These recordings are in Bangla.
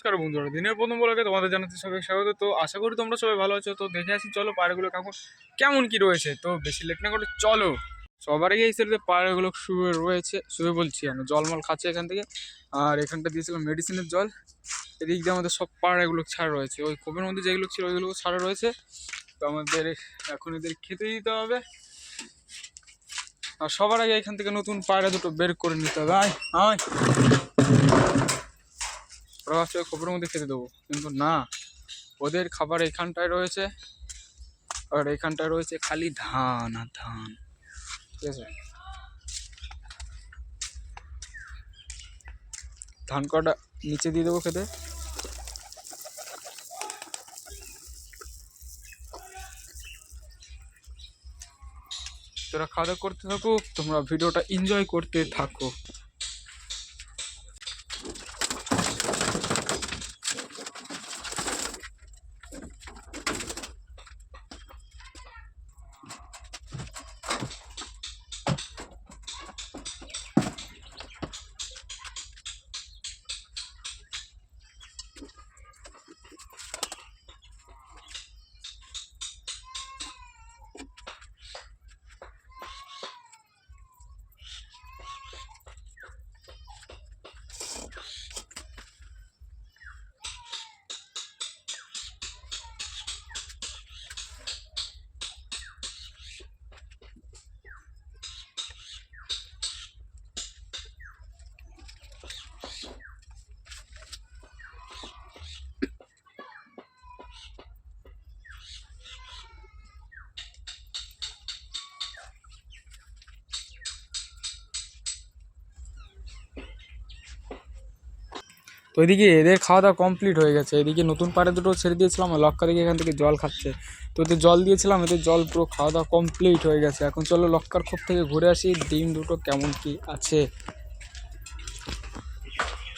নমস্কার বন্ধুরা, দিনের প্রথম ব্লগে তোমাদের জানাতে সবাই স্বাগত। তো আশা করি তোমরা সবাই ভালো আছো। তো দেখে আসি চলো পায়রাগুলো কেমন কি রয়েছে। তো বেশি লেট না করে চলো। সবার আগে এই সাইডে পায়রাগুলো শুয়ে বলছি আমি, জলমল খাচ্ছে এখান থেকে। আর এখানটা দিয়েছিলাম মেডিসিনের জল। এদিক দিয়ে আমাদের সব পায়রাগুলো ছাড়া রয়েছে, ওই কোপের মধ্যে যেগুলো ছিল ওইগুলো ছাড়া রয়েছে। তো আমাদের এখন এদের খেতে দিতে হবে। আর সবার আগে এখান থেকে নতুন পায়রা দুটো বের করে নিতে হবে। আয় ওরা ভাবছে খোপের মধ্যে খেতে দেবো, কিন্তু না, ওদের খাবার এখানটায় রয়েছে। আর এখানটায় রয়েছে খালি ধান আর ধান, ঠিক আছে। ধান কটা নিচে দিয়ে দেবো খেতে। তোরা খাওয়া দাওয়া করতে থাকো, তোমরা ভিডিওটা এনজয় করতে থাকো। তো এদিকে এদের খাওয়া দাওয়া কমপ্লিট হয়ে গেছে। এদিকে নতুন পাড়ে দুটো ছেড়ে দিয়েছিলাম, লক্কা দিকে এখান থেকে জল খাচ্ছে। তো এদের জল দিয়েছিলাম, এদের জল পুরো খাওয়া দাওয়া কমপ্লিট হয়ে গেছে। এখন চলো লক্কার খোপ থেকে ঘুরে আসি, ডিম দুটো কেমন কি আছে।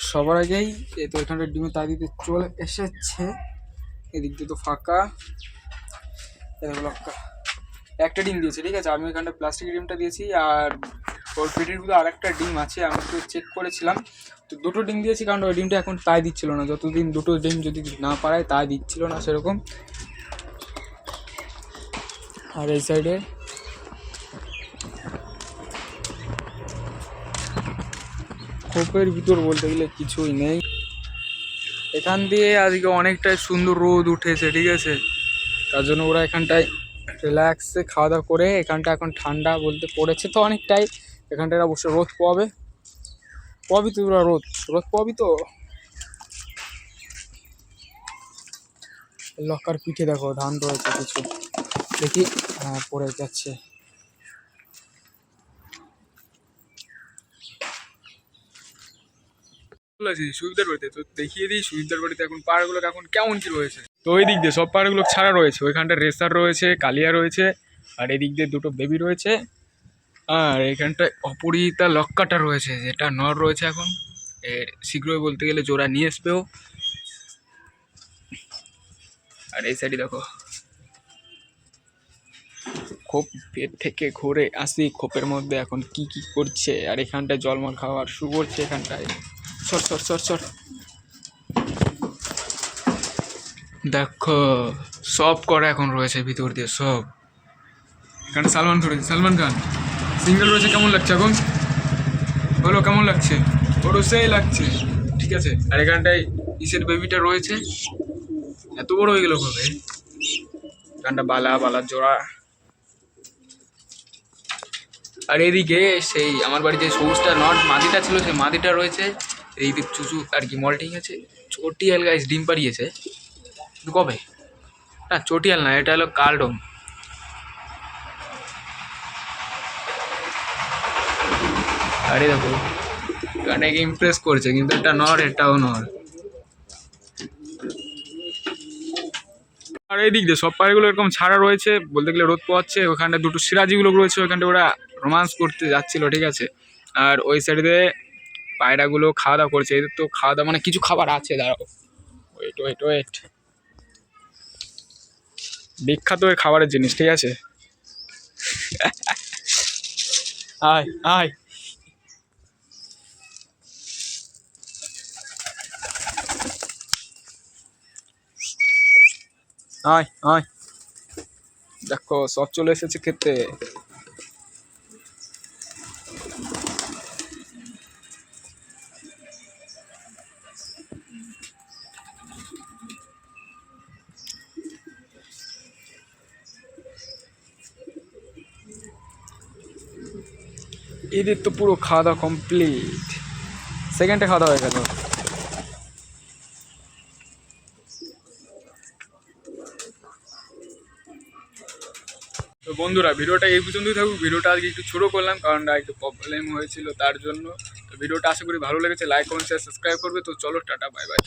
সবার আগেই এই তো এখানটা ডিমে তাই দিতে চলে এসেছে। এদিক দিয়ে তো ফাঁকা। লক্কা একটা ডিম দিয়েছে, ঠিক আছে। আমি এখানটা প্লাস্টিকের ডিমটা দিয়েছি, আর ওর পেটের ভিতরে আর একটা ডিম আছে, আমি একটু চেক করেছিলাম। তো দুটো ডিম দিয়েছি, কারণ ওই ডিমটা এখন তাই দিচ্ছিল না। যতদিন দুটো ডিম যদি না পারায় তাই দিচ্ছিল না সেরকম। আর এই সাইডে খোপের ভিতর বলতে গেলে কিছুই নেই। এখান দিয়ে আজকে অনেকটাই সুন্দর রোদ উঠেছে, ঠিক আছে। তার জন্য ওরা এখানটায় রিল্যাক্সে খাওয়া দাওয়া করে, এখানটা এখন ঠান্ডা বলতে পড়েছে তো অনেকটাই। এখানটায় অবশ্যই রোদ পোয়াবি তো, ওরা রোদ পোয়াবি তো। লক্কার পিঠে দেখো ধান রয়েছে কিছু, দেখি। হ্যাঁ, পড়ে যাচ্ছে। সুবিধার বাড়িতে তো দেখিয়ে দিই, সুবিধার বাড়িতে এখন পাহাড়গুলো এখন কেমন কি রয়েছে। তো ওই দিক দিয়ে সব পাহাড়গুলো ছাড়া রয়েছে, ওইখানটা রেসার রয়েছে, কালিয়া রয়েছে, আর এদিক দিয়ে দুটো বেবি রয়েছে। আর এখানটায় অপরিতা লক্কাটা রয়েছে, যেটা নর রয়েছে এখন। এর শীঘ্রই বলতে গেলে জোড়া নিয়ে আসবেও। আর এই সাইডে দেখো খোপ থেকে ঘুরে আসি, খোপের মধ্যে এখন কি কি করছে। আর এখানটায় জলমল খাওয়ার শুরু করছে এখানটায়। সর সর সর সর, দেখো সব করা এখন রয়েছে ভিতর দিয়ে সব। এখানে সালমান খান সিঙ্গেল রয়েছে। কেমন লাগছে এখন বলো, কেমন লাগছে? ওরও সেই লাগছে, ঠিক আছে। আর এখানটায় ইসের বেবিটা রয়েছে, এত বড় হয়ে গেল কবে। এখানটা বালার জোড়া। আর এদিকে সেই আমার বাড়িতে সবুজটা নট মাদিটা ছিল, সেই মাদিটা রয়েছে। এইদিকে চুচু আর কি মল্টিং আছে। চটিয়াল গাইস ডিম পাড়িয়েছে কবে। না, চটিয়াল না, এটা হলো কালডম। আরে দেখো গানটাকে ইমপ্রেস করছে, কিন্তু এটা নর, এটাও নর। আর এই দিক দিয়ে সব পায়রাগুলো এরকম ছাড়া রয়েছে, বলতে গেলে রোদ পোয়াচ্ছে। ওখানটা দুটো সিরাজিগুলো রয়েছে, ওইখানটা ওরা রোমান্স করতে যাচ্ছিল, ঠিক আছে। আর ওই সাইডে পায়রাগুলো খাওয়া দাওয়া করছে। এদের তো খাওয়া দাওয়া মানে কিছু খাবার আছে, দাঁড়াও, ওয়েট। বিখ্যাত ওই খাবারের জিনিস, ঠিক আছে। আয় আয় আয়, দেখো সব চলে এসেছে খেতে। এদের তো পুরো খাওয়া দাওয়া কমপ্লিট, সেকেন্ডে খাওয়া দাওয়া হয়ে গেল। তো বন্ধুরা ভিডিওটা এই পর্যন্তই থাকুক। ভিডিওটা আজকে একটু ছোটো করলাম কারণ একটু প্রবলেম হয়েছিল তার জন্য। তো ভিডিওটা আশা করি ভালো লেগেছে, লাইক কমেন্ট শেয়ার সাবস্ক্রাইব করবে। তো চলো টাটা বাই বাই।